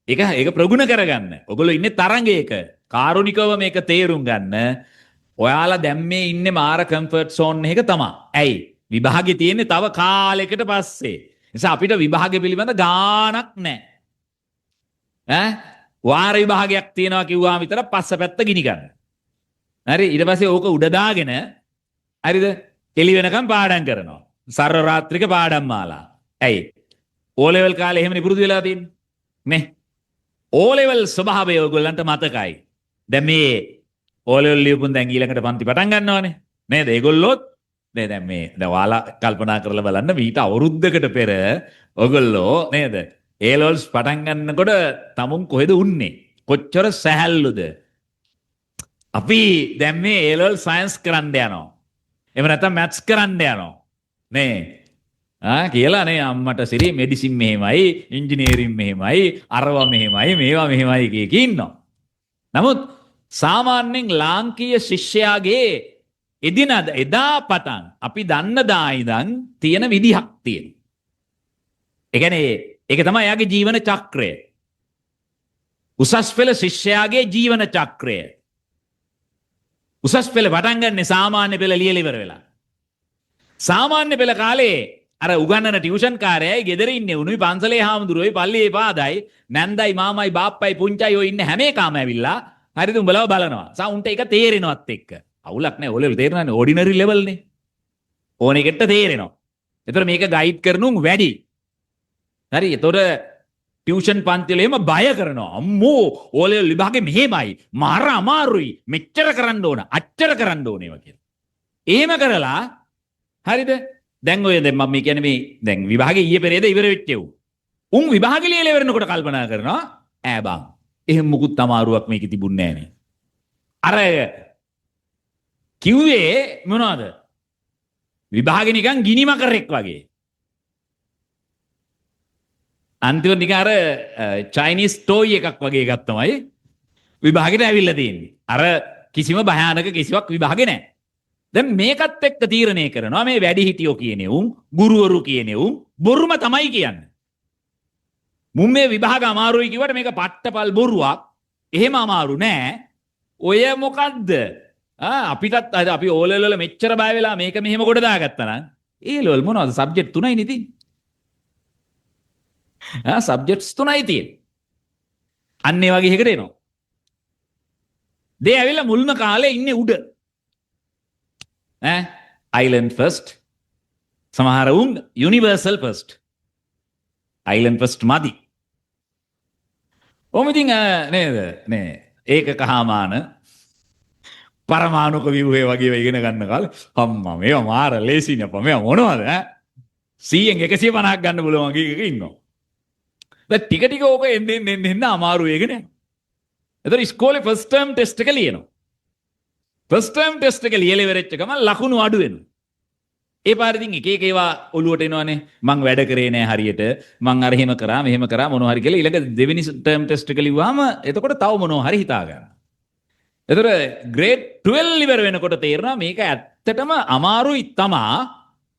ඒක ප්‍රගුණ කරගන්න. ඔයගොල්ලෝ ඉන්නේ තරංගයක. කාරුණිකව මේක තේරුම් ගන්න. ඔයාලා දැන් මේ ඉන්නේ මාර කම්ෆර්ට් සෝන් එකක තමයි. ඇයි? විභාගේ තියෙන්නේ තව කාලයකට පස්සේ. නිසා අපිට විභාගේ පිළිබඳ ගාණක් නැහැ. වාර විභාගයක් තියෙනවා කිව්වම විතර පස්සපැත්ත ගිනි ගන්න. හරි ඊට පස්සේ ඕක උඩ දාගෙන හරිද? එළි වෙනකම් පාඩම් කරනවා. සර්ව රාත්‍රික පාඩම් මාලා. ඇයි? ඕ ලෙවල් කාලේ එහෙමනේ පුරුදු වෙලා තියෙන්නේ. නේ? ඕ ලෙවල් ස්වභාවය ඔයගොල්ලන්ට මතකයි. දැන් මේ ඕ ලෙවල් ලියපුන් දැන් ඊළඟට පන්ති පටන් ගන්නවානේ. නේද? ඒගොල්ලොත් නේ දැන් මේ දැන් ඔයාලා කල්පනා කරලා බලන්න මීට අවුරුද්දකට පෙර ඔයගොල්ලෝ නේද? ඒ ලෙවල්ස් පටන් ගන්නකොට තමුන් කොහෙද උන්නේ? කොච්චර සැහැල්ලුද? අපි දැන් මේ ඒ ලෙවල් සයන්ස් කරන්න යනවා. එහෙම නැත්නම් මැත්ස් කරන්න යනවා. නේ? කියලා නේ අම්මට සිරි මෙඩිසින් මෙහෙමයි, ඉංජිනේරින් මෙහෙමයි, අරවා මෙහෙමයි, මේවා මෙහෙමයි කිය ඉන්නවා. නමුත් සාමාන්‍යයෙන් ලාංකීය ශිෂ්‍යයාගේ එදා පටන් අපි දන්න දා ඉඳන් තියෙන විදිහක් තියෙනවා. ඒ කියන්නේ ඒක තමයි එයාගේ ජීවන චක්‍රය. උසස් පෙළ ශිෂ්‍යයාගේ ජීවන චක්‍රය. උසස් පෙළ පටන් ගන්න සාමාන්‍ය පෙළ ලියලා ඉවර වෙලා. සාමාන්‍ය පෙළ කාලේ අර උගන්නන ටියුෂන් කාර්යයයි ගෙදර ඉන්නේ උණුයි පන්සලේ හාමුදුරුවෝයි පල්ලියේ පාදයි නැන්දයි මාමයි බාප්පයි පුංචයි ඔය ඉන්නේ හැම එකම ඇවිල්ලා හරිද උඹලව බලනවා. උන්ට ඒක තේරෙනවත් එක්ක. අවුලක් නැහැ. ඔලෙවල් තේරෙනවානේ ඕඩිනරි ලෙවල් නේ. ඕන එකට තේරෙනවා. ඒතර මේක ගයිඩ් කරනුන් වැඩි. හරි. ඒතොර ටියුෂන් පන්තිවල එහෙම බය කරනවා. අම්මෝ ඕලෙවල් විභාගේ මෙහෙමයි. මාර අමාරුයි. මෙච්චර කරන්න ඕන. අච්චර කරන්න ඕනේ වගේ. එහෙම කරලා හරිද? දැන් ඔය දැන් මම කියන්නේ මේ දැන් විභාගේ ඊයේ පෙරේද ඉවර වෙච්ච උන්. උන් විභාගේ ලියලා ඉවරනකොට කල්පනා කරනවා ඈ බං. එහෙම මුකුත් අමාරුවක් මේකේ තිබුණේ නැහැ නේ. අර කිව්වේ මොනවද? විභාගේ නිකන් ගිනිමකරෙක් වගේ. අන්තිමට නිකන් අර චයිනීස් ටෝයි එකක් වගේ එකක් තමයි විභාගෙට ඇවිල්ලා තියෙන්නේ. අර කිසිම භයානක කිසිවක් විභාගේ නැහැ. දැන් මේකත් එක්ක තීරණය කරනවා මේ වැඩිහිටියෝ කියන්නේ උන් ගුරුවරු කියන්නේ උන් බොරුම තමයි කියන්නේ. මුන් මේ විභාග අමාරුයි කිව්වට මේක පට්ටපල් බොරුවක්. එහෙම අමාරු නෑ. ඔය මොකද්ද? අපිටත් අපි ඕ ලෙවල් වල මෙච්චර බය වෙලා මේක මෙහෙම කොට දාගත්තා නම් ඒ ලෙවල් මොනවද සබ්ජෙක්ට් 3යි නේ තියෙන්නේ. සබ්ජෙක්ට්ස් 3යි තියෙන්නේ. අන්න ඒ වගේ එකකට එනවා. දේ ඇවිල්ලා මුල්ම කාලේ ඉන්නේ උඩ. Island first. සමහර උන් universal first. Island first මදි. ඔමිතින් නේද? නේ ඒකක හාමාන පරමාණුක ව්‍යුහය වගේ ඉගෙන ගන්න කාලේ අම්මා මේවා මාර ලේසිනේ අප්පා මේවා මොනවද 100න් 150ක් ගන්න පුළුවන් වගේ එකක ඉන්නවා. දැන් ටික ටික ඕක එන්න අමාරු වෙගෙන යනවා. ඒතර ඉස්කෝලේ ෆස්ට් ටර්ම් ටෙස්ට් එක ලියනවා. ෆස්ට් ටර්ම් ටෙස්ට් එක ලියලා ඉවරෙච්ච ගමන් ලකුණු අඩු වෙනවා. ඒ පාර ඉතින් එක එක ඒවා ඔලුවට එනවනේ. මං වැඩ කරේ නෑ හරියට. මං අර එහෙම කරා මෙහෙම කරා මොනවා හරි කියලා ඊළඟ දෙවෙනි ටර්ම් ටෙස්ට් එක ලිව්වාම එතකොට තව මොනවා හරි හිතා ගන්නවා. එතකොට ග්‍රේඩ් 12 ඉවර වෙනකොට තේරෙනවා මේක ඇත්තටම අමාරුයි තමා.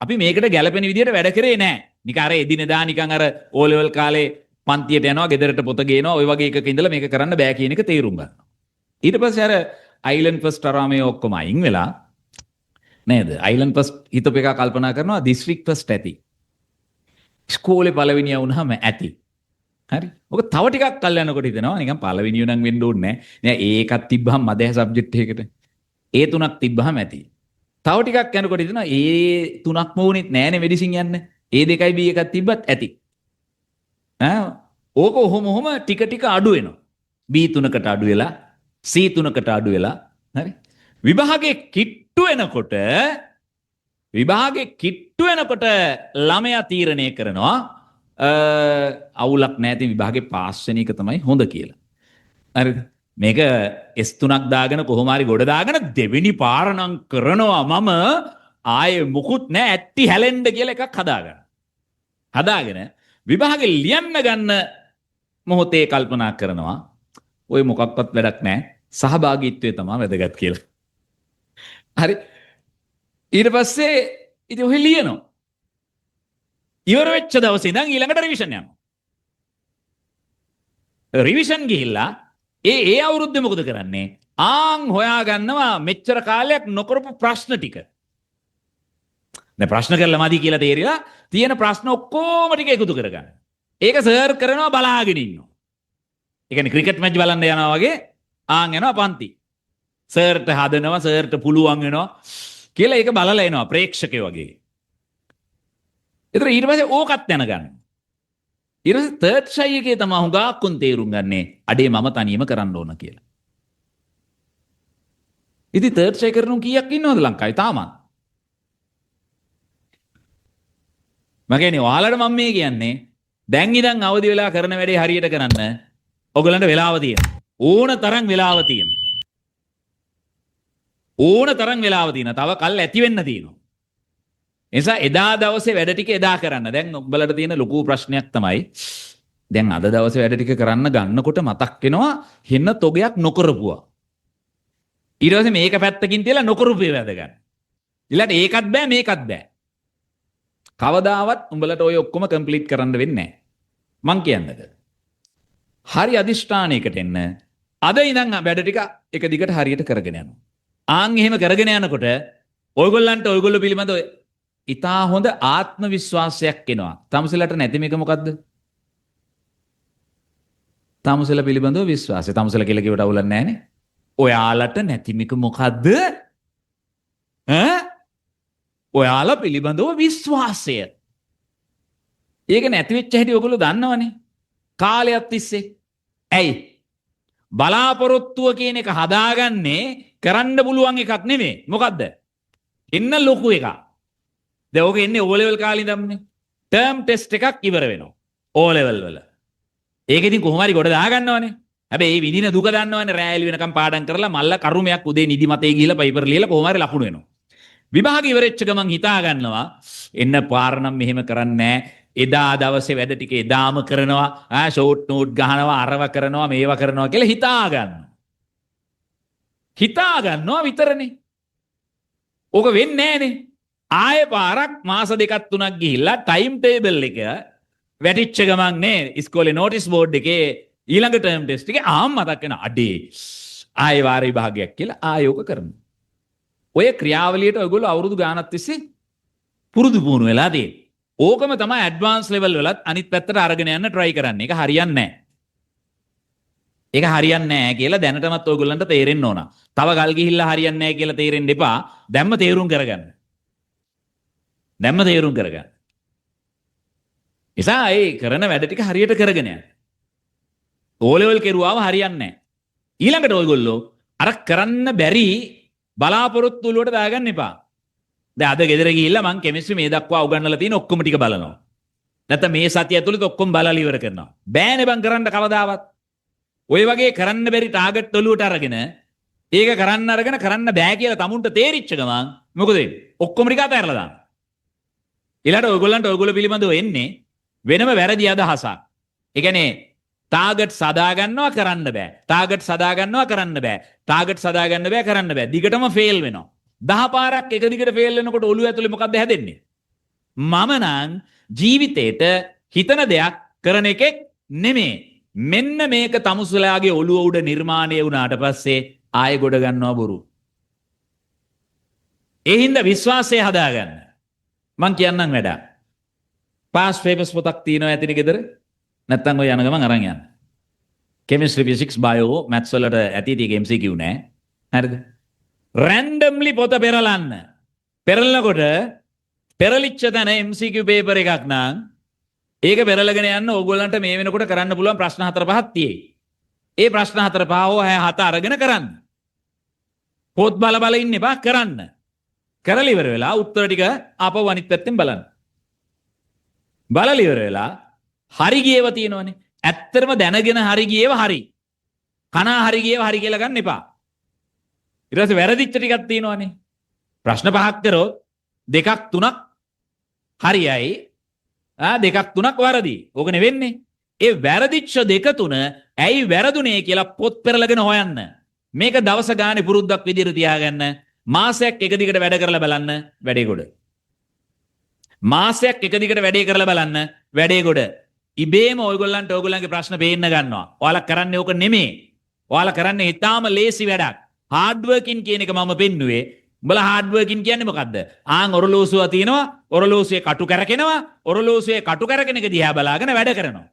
අපි මේකට ගැළපෙන විදිහට වැඩ කරේ නෑ. නිකන් අර එදිනෙදා නිකන් අර ඕ ලෙවල් කාලේ පන්තියට යනවා ගෙදරට පොත ගේනවා ওই වගේ එකක ඉඳලා මේක කරන්න බෑ කියන එක තේරුම් ගන්නවා. ඊට පස්සේ අර අයිලන්ඩ් ෆස්ට් අරාමේ ඔක්කොම අයින් වෙලා නේද? අයිලන්ඩ් ෆස්ට් හිතපු එක කල්පනා කරනවා දිස්ත්‍රික් ෆස්ට් ඇති. ඉස්කෝලේ පළවෙනියා වුණාම ඇති. හරි. ඔක තව ටිකක් කල් යනකොට හිතෙනවා නිකන් පළවෙනියෝ නම් වෙන්න ඕනේ නෑ. ඒකක් තිබ්බහම මදහ සබ්ජෙක්ට් එකකට. ඒ තුනක් තිබ්බහම ඇති. තව ටිකක් යනකොට හිතෙනවා ඒ තුනක්ම වුණෙත් නෑනේ මෙඩිසින් යන්න. ඒ දෙකයි B එකක් තිබ්බත් ඇති. ඕක ඔහොම ටික ටික අඩු වෙනවා. B 3කට අඩු වෙලා C 3කට අඩු වෙලා හරි. විභාගේ කිට්ටු වෙනකොට ළමයා තීරණය කරනවා අවුලක් නැති විභාගේ පාස් වෙන එක තමයි හොඳ කියලා. හරිද? මේක S3ක් දාගෙන කොහොම හරි ගොඩ දාගෙන දෙවෙනි පාර නම් කරනවා මම ආයේ මුකුත් නැහැ ඇටි හැලෙන්න කියලා එකක් හදාගෙන විභාගේ ලියන්න ගන්න මොහොතේ කල්පනා කරනවා ඔය මොකක්වත් වැඩක් නැහැ සහභාගීත්වය තමයි වැදගත් කියලා. හරි. ඊට පස්සේ ඉතින් ඔහෙ ලියනවා. ඉවර වෙච්ච දවසේ ඉඳන් ඊළඟට රිවිෂන් යනවා. රිවිෂන් ගිහිල්ලා ඒ අවුරුද්දේ මොකද කරන්නේ? ආන් හොයාගන්නවා මෙච්චර කාලයක් නොකරපු ප්‍රශ්න ටික. දැන් ප්‍රශ්න කරලා මදි කියලා තේරිලා තියෙන ප්‍රශ්න ඔක්කොම ටික එකතු කරගන්න. ඒක සර් කරනවා බලාගෙන ඉන්නවා. ඒ කියන්නේ ක්‍රිකට් මැච් බලන්න යනවා වගේ ආන් යනවා පන්ති. සර්ට හදනවා සර්ට පුළුවන් වෙනවා කියලා ඒක බලලා එනවා ප්‍රේක්ෂකයෝ වගේ. ඒතර ඊට පස්සේ ඕකත් දැනගන්න. ඊට පස්සේ තර්ඩ් ෂයි එකේ තමයි හුඟක්කුන් තේරුම් ගන්නේ අඩේ මම තනියම කරන්න ඕන කියලා. ඉතින් තර්ඩ් ෂයි කරනු කීයක් ඉන්නවද ලංකාවේ තාමත්? මගේනේ ඔයාලට මම මේ කියන්නේ දැන් ඉඳන් අවදි වෙලා කරන වැඩේ හරියට කරන්න ඔයගලන්ට වෙලාව තියෙනවා. ඕන තරම් වෙලාව තියෙනවා. ඕන තරම් වෙලාව තියෙනවා. තව කල් ඇති වෙන්න තියෙනවා. නිසා එදා දවසේ වැඩ ටික එදා කරන්න. දැන් ඔබලට තියෙන ලොකු ප්‍රශ්නයක් තමයි දැන් අද දවසේ වැඩ ටික කරන්න ගන්නකොට මතක් වෙනවා හින්න තොගයක් නොකරපුවා. ඊට පස්සේ මේක පැත්තකින් තියලා නොකරපුවේ වැද ගන්න. ඊළඟට ඒකත් බෑ මේකත් බෑ. කවදාවත් උඹලට ඔය ඔක්කොම කම්ප්ලීට් කරන්න වෙන්නේ නැහැ. මං කියන්නද? හරි අදිෂ්ඨානයකට එන්න. අද ඉඳන් වැඩ ටික එක දිගට හරියට කරගෙන යනවා. ආන් එහෙම කරගෙන යනකොට ඔයගොල්ලන්ට ඔයගොල්ලෝ පිළිබඳව ඉතා හොඳ ආත්ම විශ්වාසයක් එනවා. තමුසෙලට නැති මේක මොකද්ද? තමුසෙල පිළිබඳව විශ්වාසය. තමුසෙල කියලා කිව්වට අවුලක් නැහැනේ. ඔයාලට නැති මේක මොකද්ද? ඔයාලා පිළිබඳව විශ්වාසය. ඒක නැති වෙච්ච හැටි ඔයගොල්ලෝ දන්නවනේ. කාලයක් තිස්සේ. ඇයි? බලාපොරොත්තුව කියන එක හදාගන්නේ කරන්න පුළුවන් එකක් නෙමෙයි. මොකද්ද? එන්න ලොකු එකක්. දැන් ඕක එන්නේ O level කාලේ ඉඳන්නේ. ටර්ම් ටෙස්ට් එකක් ඉවර වෙනවා. O level වල. ඒක ඉතින් කොහොම හරි ගොඩ දාගන්නවනේ. හැබැයි මේ විදින දුක දන්නවනේ රෑ එළි වෙනකම් පාඩම් කරලා මල්ල කරුමයක් උදේ නිදි මතේ ගිහිල්ලා පේපර් ලියලා කොහොම හරි ලකුණු වෙනවා. විභාග ඉවරෙච්ච ගමන් හිතා ගන්නවා එන්න පාර නම් මෙහෙම කරන්නේ නැහැ. එදා දවසේ වැඩ ටික එදාම කරනවා. ෂෝට් නෝට් ගහනවා අරව කරනවා මේවා කරනවා කියලා හිතා ගන්නවා. හිතා ගන්නවා විතරනේ. ඕක වෙන්නේ නැහනේ. ආයෙ පාරක් මාස දෙකක් තුනක් ගිහිල්ලා ටයිම් ටේබල් එක වැටිච්ච ගමන් නේ ඉස්කෝලේ නෝටිස් බෝඩ් එකේ ඊළඟ ටර්ම් ටෙස්ට් එකේ ආම් මතක් වෙන අඩේ ආයෙ වාර විභාගයක් කියලා ආයෙ ඕක කරනවා. ඔය ක්‍රියාවලියට ඔයගොල්ලෝ අවුරුදු ගානක් තිස්සේ පුරුදු පුහුණු වෙලා තියෙන්නේ. ඕකම තමයි ඇඩ්වාන්ස් ලෙවල් වලත් අනිත් පැත්තට අරගෙන යන්න try කරන්නේ. ඒක හරියන්නේ නැහැ. ඒක හරියන්නේ නැහැ කියලා දැනටමත් ඔයගොල්ලන්ට තේරෙන්න ඕන. තව ගල් ගිහිල්ලා හරියන්නේ නැහැ කියලා තේරෙන්න එපා. දැම්ම තේරුම් කරගන්න. දැම්ම තේරුම් කරගන්න. නිසා ඒ කරන වැඩ ටික හරියට කරගෙන යන්න. O level කෙරුවාම හරියන්නේ නැහැ. ඊළඟට ඔයගොල්ලෝ අර කරන්න බැරි බලාපොරොත්තු වලට දාගන්න එපා. දැන් අද ගෙදර ගිහිල්ලා මං කෙමිස්ට්‍රි මේ දක්වා උගන්වලා තියෙන ඔක්කොම ටික බලනවා. නැත්නම් මේ සතිය ඇතුළත ඔක්කොම බලලා ඉවර කරනවා. බෑනේ බං කරන්න කවදාවත්. ඔය වගේ කරන්න බැරි ටාගට් ඔලුවට අරගෙන ඒක කරන්න බෑ කියලා තමුන්ට තේරිච්ච ගමන් මොකද වෙන්නේ? ඔක්කොම ටික අතහැරලා දාන්න. ඊළඟට ඔයගොල්ලන්ට ඔයගොල්ලෝ පිළිබඳව එන්නේ වෙනම වැරදි අදහසක්. ඒ කියන්නේ ටාගට් සදා ගන්නවා කරන්න බෑ. ටාගට් සදා ගන්නවා කරන්න බෑ. ටාගට් සදා ගන්න බෑ කරන්න බෑ. දිගටම ෆේල් වෙනවා. 10 පාරක් එක දිගට ෆේල් වෙනකොට ඔළුව ඇතුලේ මොකද්ද හැදෙන්නේ? මම නම් ජීවිතේට හිතන දෙයක් කරන එකෙක් නෙමෙයි. මෙන්න මේක තමුසලාගේ ඔළුව උඩ නිර්මාණය වුණාට පස්සේ ආයෙ ගොඩ ගන්නවා බොරු. ඒ හින්දා විශ්වාසය හදාගන්න. මං කියන්නම් වැඩක්. පාස් පේපර්ස් පොතක් තියෙනවා ඇතිනේ ගෙදර. නැත්තම් ඔය යන ගමන් අරන් යන්න. කෙමිස්ට්‍රි ෆිසික්ස් බයෝ මැත්ස් වලට ඇති ටික MCQ නෑ. හරිද? රැන්ඩම්ලි පොත පෙරලන්න. පෙරලනකොට පෙරලිච්ච තැන MCQ පේපර් එකක් නම් ඒක පෙරලගෙන යන්න ඕගොල්ලන්ට මේ වෙනකොට කරන්න පුළුවන් ප්‍රශ්න 4-5ක් තියෙයි. ඒ ප්‍රශ්න 4-5 හෝ 6-7 අරගෙන කරන්න. පොත් බල බල ඉන්න එපා කරන්න. කරලා ඉවර වෙලා උත්තර ටික ආපහු අනිත් පැත්තෙන් බලන්න. බලලා ඉවර වෙලා හරි ගියව තියෙනවනේ. ඇත්තටම දැනගෙන හරි ගියව හරි. කනා හරි ගියව හරි කියලා ගන්න එපා. ඊට පස්සේ වැරදිච්ච ටිකක් තියෙනවනේ. ප්‍රශ්න 5ක් කරොත් 2-3ක් හරියයි. 2-3ක් වැරදි. ඕකනේ වෙන්නේ. ඒ වැරදිච්ච 2-3 ඇයි වැරදුනේ කියලා පොත් පෙරලගෙන හොයන්න. මේක දවස ගානේ පුරුද්දක් විදිහට තියාගන්න. මාසයක් එක දිගට වැඩ කරලා බලන්න වැඩේ ගොඩ. මාසයක් එක දිගට වැඩේ කරලා බලන්න වැඩේ ගොඩ. ඉබේම ඔයගොල්ලන්ට ඔයගොල්ලන්ගේ ප්‍රශ්න පේන්න ගන්නවා. ඔයාලා කරන්නේ ඕක නෙමෙයි. ඔයාලා කරන්නේ ඊටාම ලේසි වැඩක්. හાર્ඩ් වර්කින් කියන එක මම පෙන්නුවේ. උඹලා හાર્ඩ් වර්කින් කියන්නේ මොකද්ද? ආන් ඔරලෝසුව තියෙනවා, ඔරලෝසුවේ කටු කරකිනවා, ඔරලෝසුවේ කටු කරකින එක දිහා බලාගෙන වැඩ කරනවා.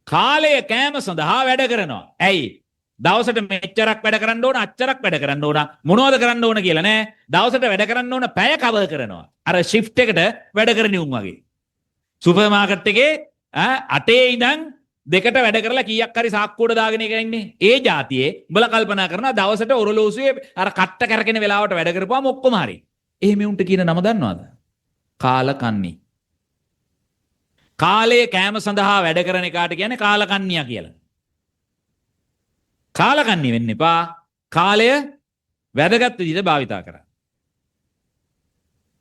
කාලය කෑම සඳහා වැඩ කරනවා. ඇයි? දවසට මෙච්චරක් වැඩ කරන්න ඕන, අච්චරක් වැඩ කරන්න ඕන, මොනවද කරන්න ඕන කියලා නෑ. දවසට වැඩ කරන්න ඕන පැය කවර් කරනවා. අර ෂිෆ්ට් එකට වැඩ කරන උන් වගේ. සුපර් මාකට් එකේ 8 ඉඳන් 2ට වැඩ කරලා කීයක් හරි සාක්කුවට දාගෙන ඉන්නේ. ඒ જાතියේ උඹලා කල්පනා කරනවා දවසට ඔරලෝසුවේ අර කට්ට කරගෙන වෙලාවට වැඩ කරපුවාම ඔක්කොම හරි. එහෙම උන්ට කියන නම දන්නවද? කාලකන්ණි. කාලයේ කෑම සඳහා වැඩ කරන එකාට කියන්නේ කාලකන්ණියා කියලා. කාලකන්ණි වෙන්න එපා. කාලය වැදගත් විදිහට භාවිතා කරන්න.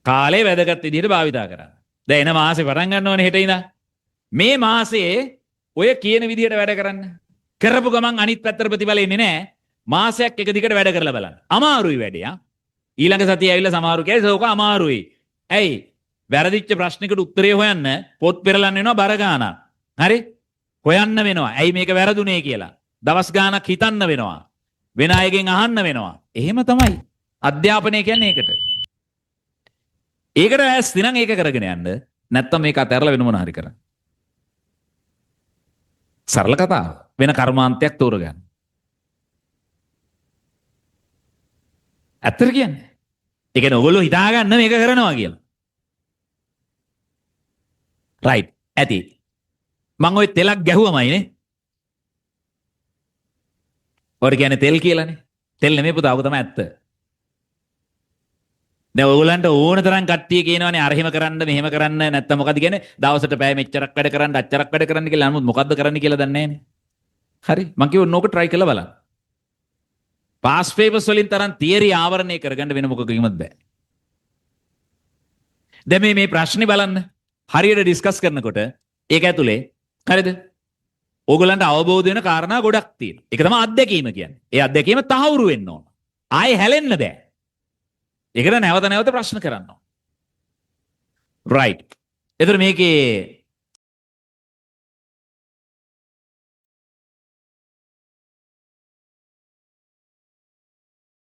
කාලය වැදගත් විදිහට භාවිතා කරන්න. දැන් එන මාසේ පටන් ගන්න ඕනේ හෙට ඉඳන්. මේ මාසේ ඔය කියන විදිහට වැඩ කරන්න. කරපු ගමන් අනිත් පැත්තට ප්‍රතිඵල එන්නේ නැහැ. මාසයක් එක දිගට වැඩ කරලා බලන්න. අමාරුයි වැඩේ ආ. ඊළඟ සතිය ඇවිල්ලා සමහරු කියයි ඒක අමාරුයි. ඇයි? වැරදිච්ච ප්‍රශ්නයකට උත්තරේ හොයන්න පොත් පෙරලන්න වෙනවා බර ගානක්. හරි? හොයන්න වෙනවා. ඇයි මේක වැරදුනේ කියලා. දවස් ගානක් හිතන්න වෙනවා. වෙන අයගෙන් අහන්න වෙනවා. එහෙම තමයි. අධ්‍යාපනය කියන්නේ ඒකට. ඒකට ඇස්ති නම් ඒක කරගෙන යන්න. නැත්තම් මේක අතහැරලා වෙන මොන හරි කරන්න. සරල කතාව. වෙන කර්මාන්තයක් තෝරගන්න. ඇත්තට කියන්නේ. ඒ කියන්නේ ඔයගොල්ලෝ හිතාගන්න මේක කරනවා කියලා. රයිට්. ඇති. මම ওই තෙලක් ගැහුවමයිනේ. ඔයාලා කියන්නේ තෙල් කියලානේ. තෙල් නෙමෙයි පුතා. ඔක තමයි ඇත්ත. දැන් ඔයගොල්ලන්ට ඕන තරම් කට්ටිය කියනවානේ අර එහෙම කරන්න මෙහෙම කරන්න නැත්තම් මොකද කියන්නේ දවසට පැය මෙච්චරක් වැඩ කරන්න අච්චරක් වැඩ කරන්න කියලා. නමුත් මොකද්ද කරන්න කියලා දන්නේ නැහැනේ. හරි. මං කියව ඕක try කරලා බලන්න. පාස් පේපර්ස් වලින් තරම් තියරි ආවරණය කරගන්න වෙන මොකකින්වත් බෑ. දැන් මේ ප්‍රශ්නේ බලන්න. හරියට ඩිස්කස් කරනකොට ඒක ඇතුලේ හරිද? ඕගොල්ලන්ට අවබෝධ වෙන කාරණා ගොඩක් තියෙනවා. ඒක තමයි අත්දැකීම කියන්නේ. ඒ අත්දැකීම තහවුරු වෙන්න ඕන. ආයේ හැලෙන්න බෑ. ඒකට නැවත නැවත ප්‍රශ්න කරන්න ඕන. රයිට්. එතකොට මේකේ